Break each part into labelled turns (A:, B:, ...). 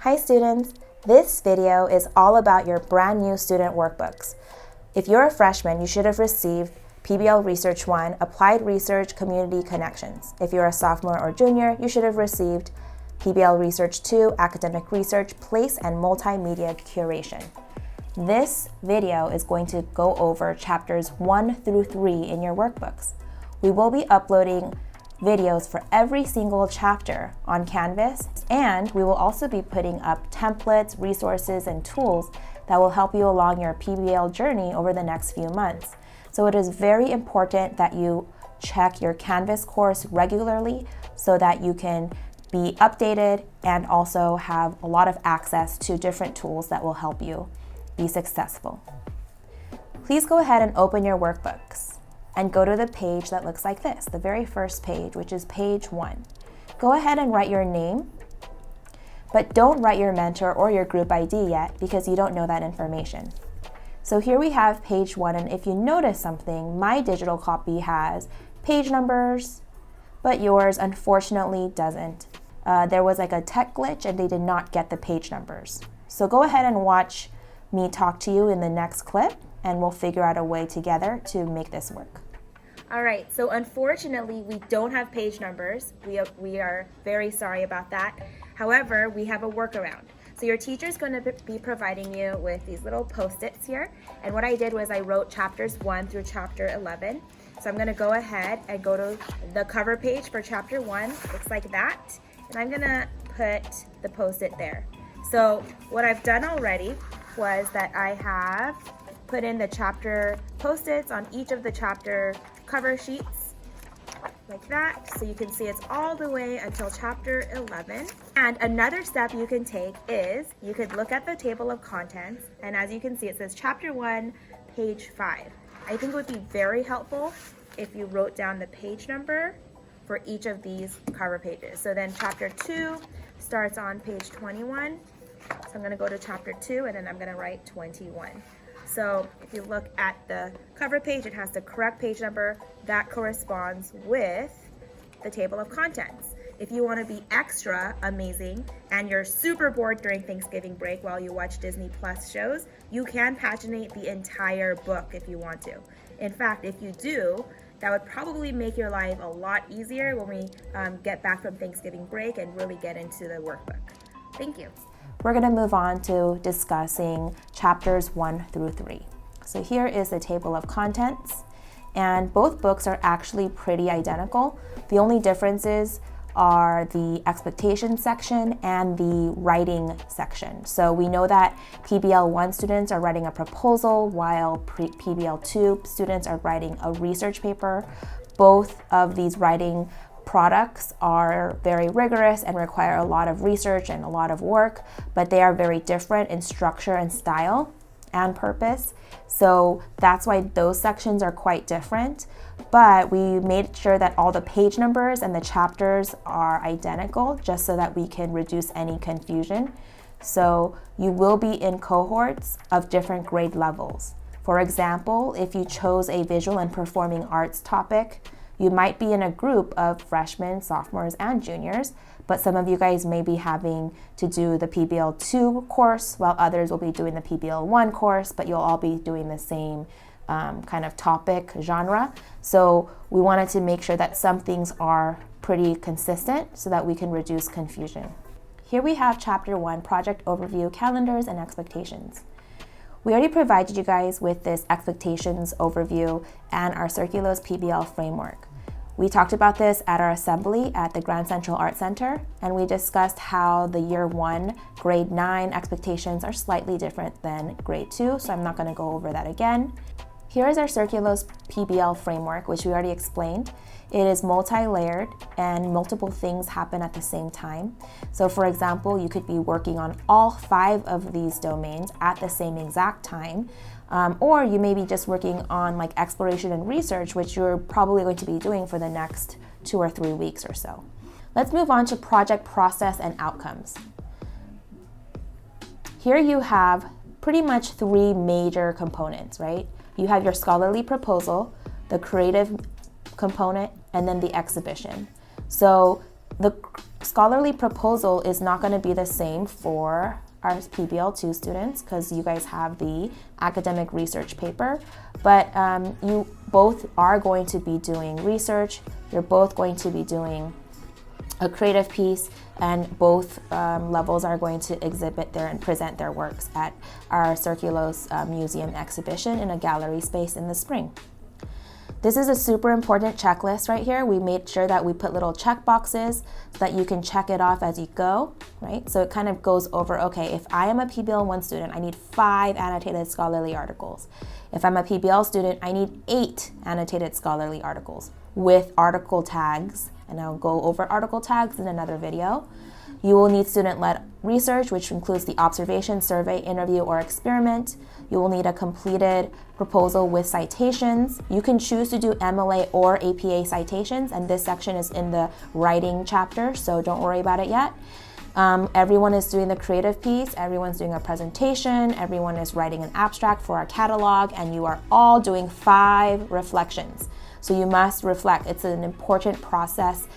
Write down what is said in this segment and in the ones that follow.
A: Hi students, this video is all about your brand new student workbooks. If you're a freshman, you should have received PBL Research 1, Applied Research Community Connections. If you're a sophomore or junior, you should have received PBL Research 2, Academic Research, Place and Multimedia Curation. This video is going to go over chapters 1 through 3 in your workbooks. We will be uploading videos for every single chapter on Canvas, and we will also be putting up templates, resources, and tools that will help you along your PBL journey over the next few months. So it is very important that you check your Canvas course regularly so that you can be updated and also have a lot of access to different tools that will help you be successful. Please go ahead and open your workbooks and go to the page that looks like this, the very first page, which is page 1. Go ahead and write your name, but don't write your mentor or your group ID yet because you don't know that information. So here we have page 1, and if you notice something, my digital copy has page numbers, but yours unfortunately doesn't. There was like a tech glitch and they did not get the page numbers. So go ahead and watch me talk to you in the next clip, and we'll figure out a way together to make this work. All right, so unfortunately, we don't have page numbers. We are very sorry about that. However, we have a workaround. So your teacher is going to be providing you with these little Post-its here. And what I did was I wrote chapters 1 through chapter 11. So I'm going to go ahead and go to the cover page for chapter 1. Looks like that. And I'm going to put the Post-it there. So what I've done already was that I have put in the chapter Post-its on each of the chapter cover sheets like that, so you can see it's all the way until chapter 11. And another step you can take is you could look at the table of contents, and as you can see it says chapter 1 page 5. I think it would be very helpful if you wrote down the page number for each of these cover pages. So then chapter 2 starts on page 21, so I'm going to go to chapter 2 and then I'm going to write 21. So if you look at the cover page, it has the correct page number that corresponds with the table of contents. If you want to be extra amazing and you're super bored during Thanksgiving break while you watch Disney Plus shows, you can paginate the entire book if you want to. In fact, if you do, that would probably make your life a lot easier when we get back from Thanksgiving break and really get into the workbook. Thank you. We're going to move on to discussing chapters 1 through 3. So here is the table of contents, and both books are actually pretty identical. The only differences are the expectation section and the writing section. So we know that PBL 1 students are writing a proposal while PBL 2 students are writing a research paper. Both of these writing products are very rigorous and require a lot of research and a lot of work, but they are very different in structure and style and purpose. So that's why those sections are quite different. But we made sure that all the page numbers and the chapters are identical just so that we can reduce any confusion. So you will be in cohorts of different grade levels. For example, if you chose a visual and performing arts topic, you might be in a group of freshmen, sophomores, and juniors, but some of you guys may be having to do the PBL 2 course while others will be doing the PBL 1 course, but you'll all be doing the same kind of topic genre. So we wanted to make sure that some things are pretty consistent so that we can reduce confusion. Here we have chapter 1, project overview, calendars, and expectations. We already provided you guys with this expectations overview and our Círculos PBL framework. We talked about this at our assembly at the Grand Central Art Center, and we discussed how the year 1, grade 9 expectations are slightly different than grade 2, so I'm not going to go over that again. Here is our Círculos PBL framework, which we already explained. It is multi-layered and multiple things happen at the same time. So for example, you could be working on all 5 of these domains at the same exact time, or you may be just working on like exploration and research, which you're probably going to be doing for the next 2 or 3 weeks or so. Let's move on to project process and outcomes. Here you have pretty much 3 major components, right? You have your scholarly proposal, the creative component, and then the exhibition. So the scholarly proposal is not going to be the same for our PBL2 students because you guys have the academic research paper, but you both are going to be doing research. You're both going to be doing a creative piece, and both levels are going to exhibit and present their works at our Círculos Museum exhibition in a gallery space in the spring. This is a super important checklist right here. We made sure that we put little check boxes so that you can check it off as you go, right? So it kind of goes over, okay, if I am a PBL1 student, I need 5 annotated scholarly articles. If I'm a PBL student, I need 8 annotated scholarly articles with article tags, and I'll go over article tags in another video. You will need student-led research, which includes the observation, survey, interview, or experiment. You will need a completed proposal with citations. You can choose to do MLA or APA citations, and this section is in the writing chapter, so don't worry about it yet. Everyone is doing the creative piece, everyone's doing a presentation, everyone is writing an abstract for our catalog, and you are all doing 5 reflections. So you must reflect. It's an important process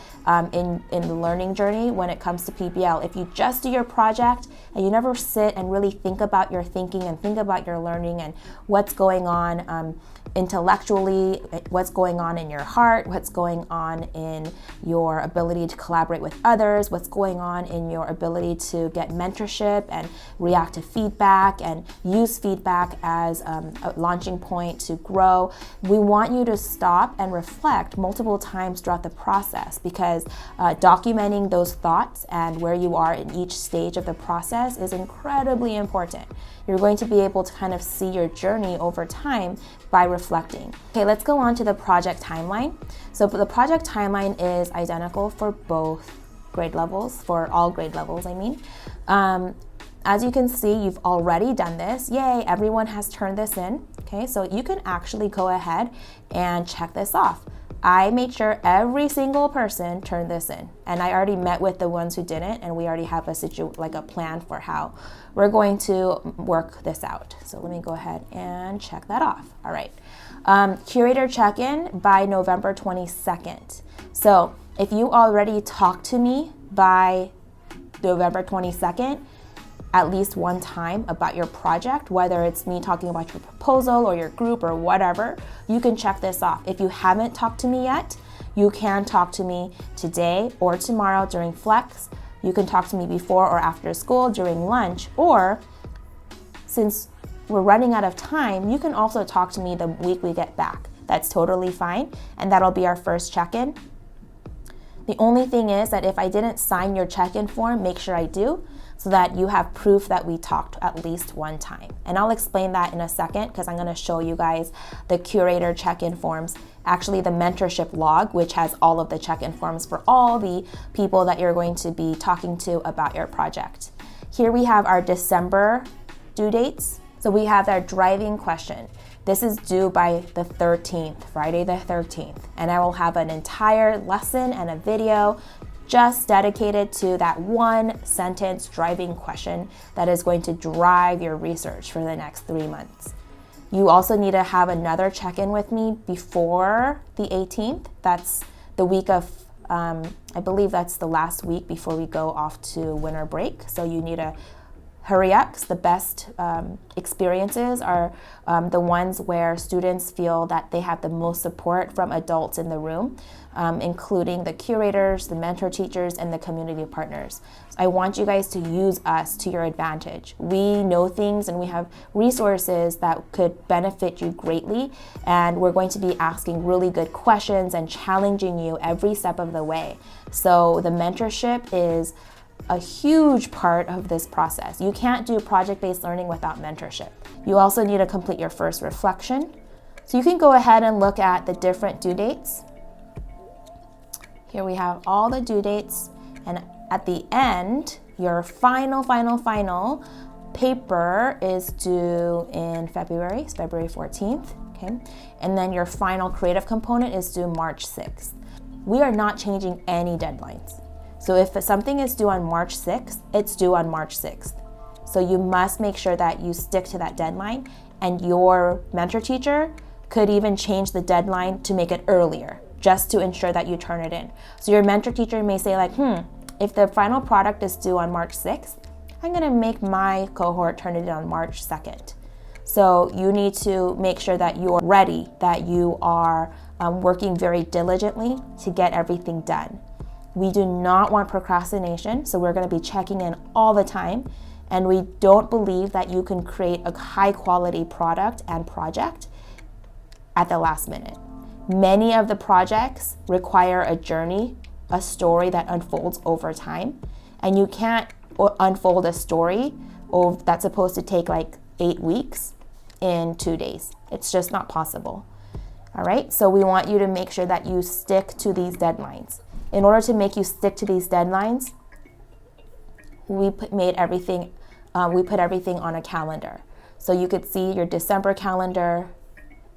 A: in the learning journey when it comes to PBL. If you just do your project and you never sit and really think about your thinking and think about your learning and what's going on intellectually, what's going on in your heart, what's going on in your ability to collaborate with others, what's going on in your ability to get mentorship and react to feedback and use feedback as a launching point to grow. We want you to stop and reflect multiple times throughout the process, because documenting those thoughts and where you are in each stage of the process is incredibly important. You're going to be able to kind of see your journey over time by reflecting. Okay, let's go on to the project timeline. So the project timeline is identical for both grade levels, for all grade levels, I mean. As you can see, you've already done this. Yay, everyone has turned this in. Okay, so you can actually go ahead and check this off. I made sure every single person turned this in, and I already met with the ones who didn't, and we already have a plan for how we're going to work this out. So let me go ahead and check that off. All right, Curator Check-in by November 22nd. So if you already talked to me by November 22nd, at least one time about your project, whether it's me talking about your proposal or your group or whatever, you can check this off. If you haven't talked to me yet, you can talk to me today or tomorrow during Flex. You can talk to me before or after school during lunch, or since we're running out of time, you can also talk to me the week we get back. That's totally fine, and that'll be our first check-in. The only thing is that if I didn't sign your check-in form, make sure I do, so that you have proof that we talked at least one time. And I'll explain that in a second, because I'm gonna show you guys the Curator check-in forms, actually the mentorship log, which has all of the check-in forms for all the people that you're going to be talking to about your project. Here we have our December due dates. So we have our driving question. This is due by the 13th, Friday the 13th. And I will have an entire lesson and a video just dedicated to that one sentence driving question that is going to drive your research for the next 3 months. You also need to have another check-in with me before the 18th. That's the week of, I believe that's the last week before we go off to winter break. So you need to hurry up, because the best experiences are the ones where students feel that they have the most support from adults in the room, including the curators, the mentor teachers, and the community partners. So I want you guys to use us to your advantage. We know things and we have resources that could benefit you greatly, and we're going to be asking really good questions and challenging you every step of the way. So the mentorship is a huge part of this process. You can't do project-based learning without mentorship. You also need to complete your first reflection. So you can go ahead and look at the different due dates. Here we have all the due dates, and at the end, your final paper is due in February. It's February 14th, okay? And then your final creative component is due March 6th. We are not changing any deadlines. So if something is due on March 6th, it's due on March 6th. So you must make sure that you stick to that deadline, and your mentor teacher could even change the deadline to make it earlier, just to ensure that you turn it in. So your mentor teacher may say like, if the final product is due on March 6th, I'm gonna make my cohort turn it in on March 2nd. So you need to make sure that you're ready, that you are working very diligently to get everything done. We do not want procrastination, so we're gonna be checking in all the time, and we don't believe that you can create a high quality product and project at the last minute. Many of the projects require a journey, a story that unfolds over time, and you can't unfold a story that's supposed to take like 8 weeks in 2 days. It's just not possible. All right, so we want you to make sure that you stick to these deadlines. In order to make you stick to these deadlines, we put everything on a calendar. So you could see your December calendar,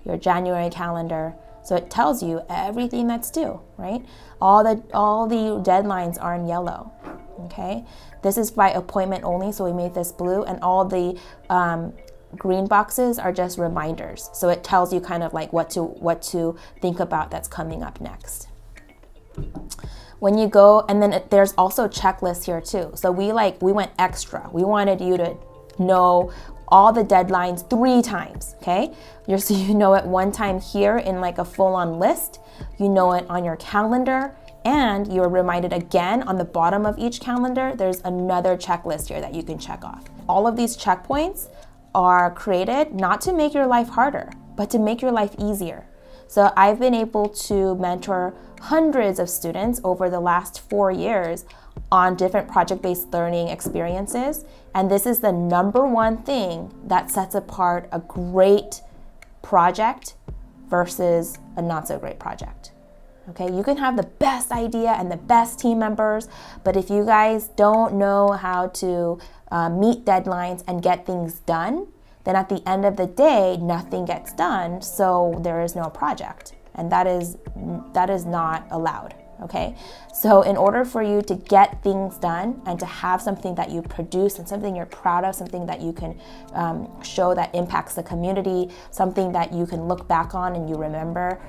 A: your January calendar. So it tells you everything that's due, right? All the deadlines are in yellow, okay? This is by appointment only, so we made this blue, and all the green boxes are just reminders. So it tells you kind of like what to think about that's coming up next. When you go, and then there's also checklists here too. So we went extra. We wanted you to know all the deadlines 3 times, okay? So you know it one time here in like a full-on list, you know it on your calendar, and you're reminded again on the bottom of each calendar, there's another checklist here that you can check off. All of these checkpoints are created not to make your life harder, but to make your life easier. So I've been able to mentor hundreds of students over the last 4 years on different project-based learning experiences. And this is the number one thing that sets apart a great project versus a not so great project. Okay, you can have the best idea and the best team members, but if you guys don't know how to meet deadlines and get things done, then at the end of the day, nothing gets done, so there is no project. And that is not allowed, okay? So in order for you to get things done and to have something that you produce and something you're proud of, something that you can show that impacts the community, something that you can look back on and you remember,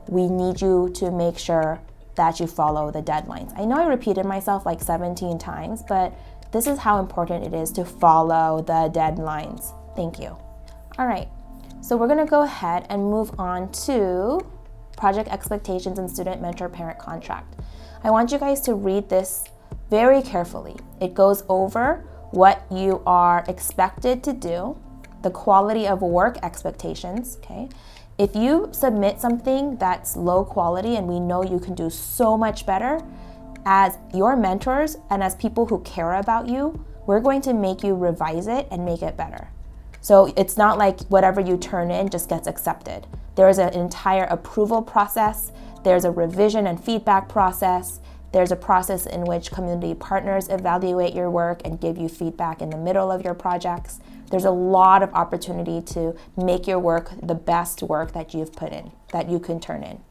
A: we need you to make sure that you follow the deadlines. I know I repeated myself like 17 times, but this is how important it is to follow the deadlines. Thank you. All right, so we're gonna go ahead and move on to project expectations and student mentor parent contract. I want you guys to read this very carefully. It goes over what you are expected to do, the quality of work expectations, okay? If you submit something that's low quality and we know you can do so much better, as your mentors and as people who care about you, we're going to make you revise it and make it better. So it's not like whatever you turn in just gets accepted. There is an entire approval process, there's a revision and feedback process, there's a process in which community partners evaluate your work and give you feedback in the middle of your projects. There's a lot of opportunity to make your work the best work that you've put in, that you can turn in.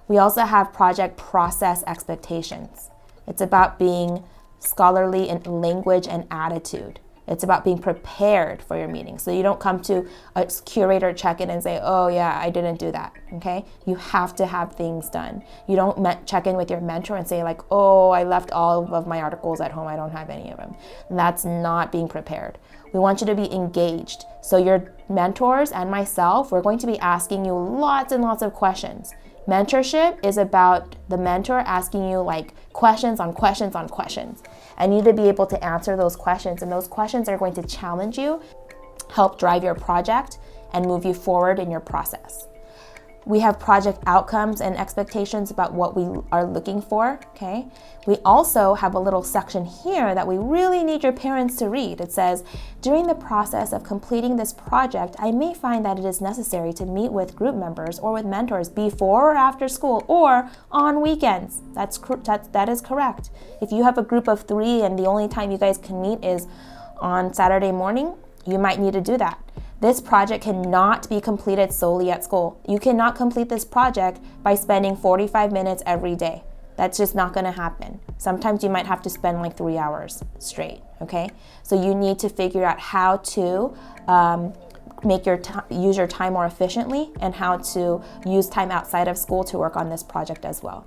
A: We also have project process expectations. It's about being scholarly in language and attitude. It's about being prepared for your meeting. So you don't come to a Curator Checkin and say, oh yeah, I didn't do that, okay? You have to have things done. You don't check in with your mentor and say like, oh, I left all of my articles at home, I don't have any of them. And that's not being prepared. We want you to be engaged. So your mentors and myself, we're going to be asking you lots and lots of questions. Mentorship is about the mentor asking you like questions on questions on questions. And you need to be able to answer those questions, and those questions are going to challenge you, help drive your project, and move you forward in your process. We have project outcomes and expectations about what we are looking for, okay? We also have a little section here that we really need your parents to read. It says, during the process of completing this project, I may find that it is necessary to meet with group members or with mentors before or after school or on weekends. That is correct. If you have a group of 3 and the only time you guys can meet is on Saturday morning, you might need to do that. This project cannot be completed solely at school. You cannot complete this project by spending 45 minutes every day. That's just not gonna happen. Sometimes you might have to spend like 3 hours straight, okay? So you need to figure out how to use your time more efficiently and how to use time outside of school to work on this project as well.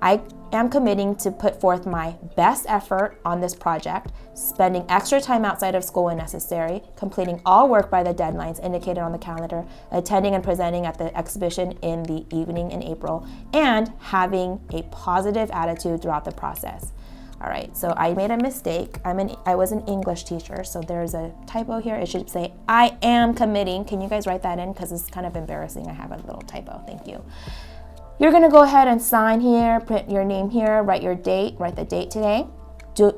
A: I am committing to put forth my best effort on this project, spending extra time outside of school when necessary, completing all work by the deadlines indicated on the calendar, attending and presenting at the exhibition in the evening in April, and having a positive attitude throughout the process. All right, so I made a mistake. I was an English teacher, so there's a typo here. It should say, I am committing. Can you guys write that in? Because it's kind of embarrassing. I have a little typo. Thank you. You're gonna go ahead and sign here, print your name here, write your date, write the date today. Do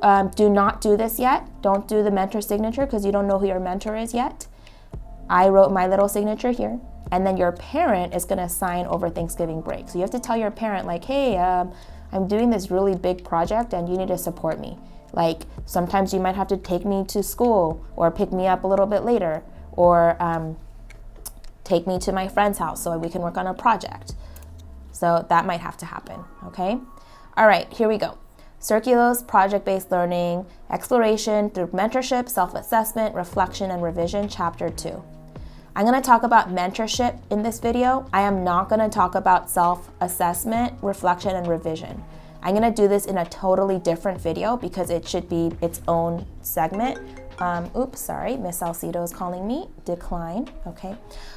A: not do this yet. Don't do the mentor signature because you don't know who your mentor is yet. I wrote my little signature here, and then your parent is gonna sign over Thanksgiving break. So you have to tell your parent like, hey, I'm doing this really big project and you need to support me. Like sometimes you might have to take me to school or pick me up a little bit later, or take me to my friend's house so we can work on a project. So that might have to happen, okay? All right, here we go. Círculos, project-based learning, exploration through mentorship, self-assessment, reflection, and revision, chapter 2. I'm gonna talk about mentorship in this video. I am not gonna talk about self-assessment, reflection, and revision. I'm gonna do this in a totally different video because it should be its own segment. Oops, sorry, Miss Salcido is calling me, decline, okay.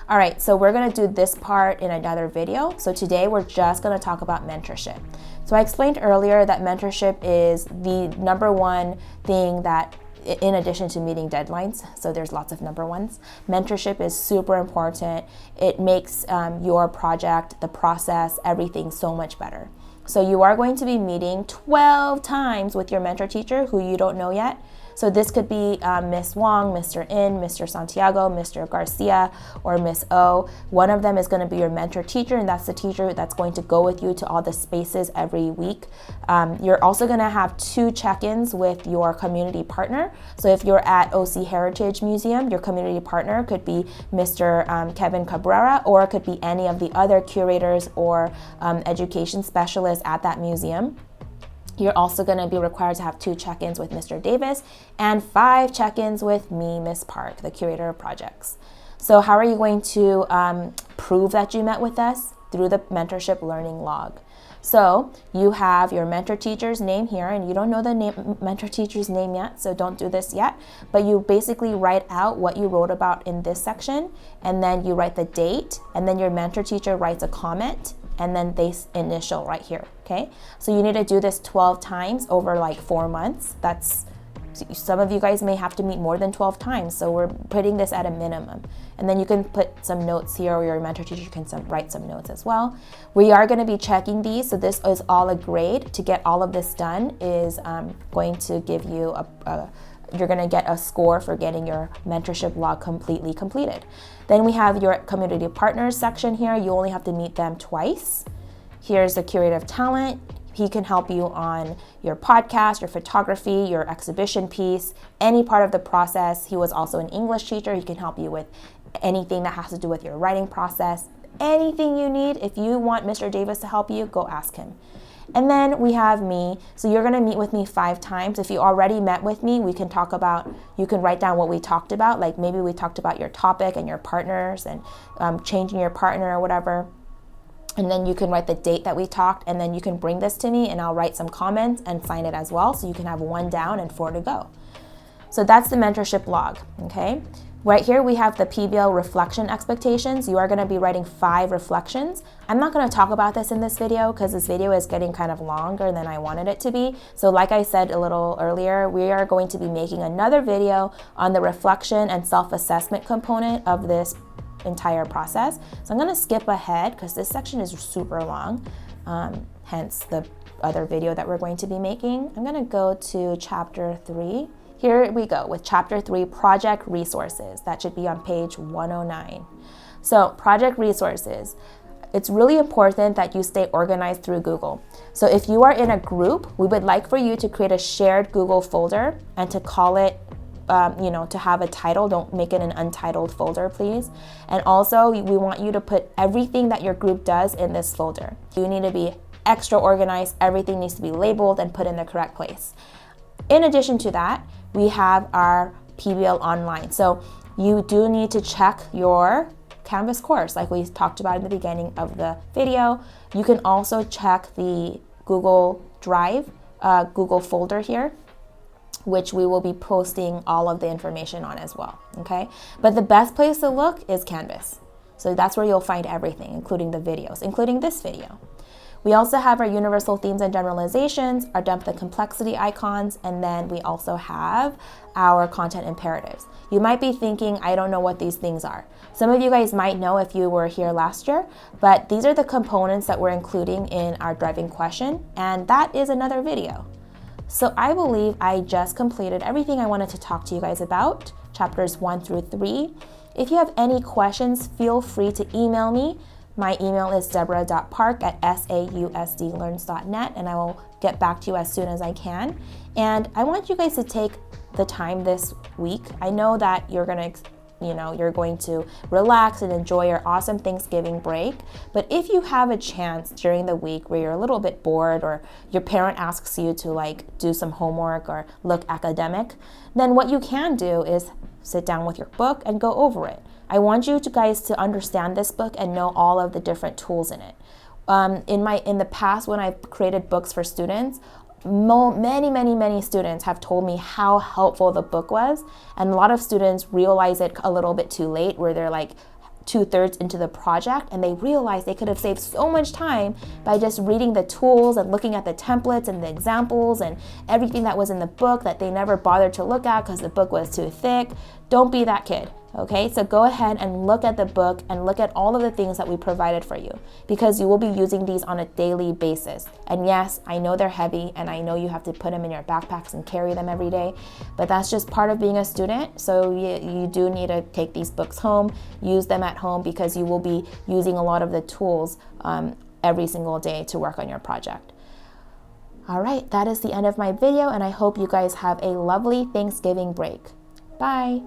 A: All right, so we're gonna do this part in another video. So today we're just gonna talk about mentorship. So I explained earlier that mentorship is the number one thing that, in addition to meeting deadlines, so there's lots of number ones, mentorship is super important. It makes your project, the process, everything so much better. So you are going to be meeting 12 times with your mentor teacher who you don't know yet. So this could be Miss Wong, Mr. In, Mr. Santiago, Mr. Garcia, or Miss O. One of them is going to be your mentor teacher, and that's the teacher that's going to go with you to all the spaces every week. You're also going to have 2 check-ins with your community partner. So if you're at OC Heritage Museum, your community partner could be Mr. Kevin Cabrera, or it could be any of the other curators or education specialists at that museum. You're also going to be required to have 2 check-ins with Mr. Davis and 5 check-ins with me, Miss Park, the curator of projects. So how are you going to prove that you met with us? Through the mentorship learning log. So you have your mentor teacher's name here, and you don't know the mentor teacher's name yet, so don't do this yet. But you basically write out what you wrote about in this section, and then you write the date, and then your mentor teacher writes a comment, and then they initial right here, okay? So you need to do this 12 times over like 4 months. Some of you guys may have to meet more than 12 times, so we're putting this at a minimum. And then you can put some notes here, or your mentor teacher can write some notes as well. We are gonna be checking these, so this is all a grade. To get all of this done is going to give you you're gonna get a score for getting your mentorship log completely completed. Then we have your community partners section here. You only have to meet them twice. Here's the curative talent. He can help you on your podcast, your photography, your exhibition piece, any part of the process. He was also an English teacher. He can help you with anything that has to do with your writing process. Anything you need, if you want Mr. Davis to help you, go ask him. And then we have me. So you're gonna meet with me 5 times. If you already met with me, we can talk about, you can write down what we talked about. Like maybe we talked about your topic and your partners and changing your partner or whatever. And then you can write the date that we talked, and then you can bring this to me and I'll write some comments and sign it as well. So you can have 1 down and 4 to go. So that's the mentorship log, okay? Right here we have the PBL reflection expectations. You are gonna be writing 5 reflections. I'm not gonna talk about this in this video because this video is getting kind of longer than I wanted it to be. So like I said a little earlier, we are going to be making another video on the reflection and self-assessment component of this entire process. So I'm gonna skip ahead because this section is super long, hence the other video that we're going to be making. I'm gonna go to chapter 3. Here we go with chapter 3, project resources. That should be on page 109. So project resources. It's really important that you stay organized through Google. So if you are in a group, we would like for you to create a shared Google folder and to call it, to have a title. Don't make it an untitled folder, please. And also we want you to put everything that your group does in this folder. You need to be extra organized. Everything needs to be labeled and put in the correct place. In addition to that, we have our PBL online. So you do need to check your Canvas course like we talked about in the beginning of the video. You can also check the Google Drive, Google folder here, which we will be posting all of the information on as well, okay? But the best place to look is Canvas. So that's where you'll find everything, including the videos, including this video. We also have our universal themes and generalizations, our depth and complexity icons, and then we also have our content imperatives. You might be thinking, I don't know what these things are. Some of you guys might know if you were here last year, but these are the components that we're including in our driving question, and that is another video. So I believe I just completed everything I wanted to talk to you guys about, chapters 1 through 3. If you have any questions, feel free to email me. My email is deborah.park@sausdlearns.net, and I will get back to you as soon as I can. And I want you guys to take the time this week. I know that you're going to relax and enjoy your awesome Thanksgiving break. But if you have a chance during the week where you're a little bit bored or your parent asks you to do some homework or look academic, then what you can do is sit down with your book and go over it. I want you guys to understand this book and know all of the different tools in it. In the past, when I've created books for students, many students have told me how helpful the book was, and a lot of students realize it a little bit too late, where they're 2/3 into the project, and they realize they could have saved so much time by just reading the tools and looking at the templates and the examples and everything that was in the book that they never bothered to look at because the book was too thick. Don't be that kid. Okay, so go ahead and look at the book and look at all of the things that we provided for you, because you will be using these on a daily basis. And yes, I know they're heavy, and I know you have to put them in your backpacks and carry them every day, but that's just part of being a student. So you do need to take these books home, use them at home, because you will be using a lot of the tools every single day to work on your project. All right, that is the end of my video, and I hope you guys have a lovely Thanksgiving break. Bye.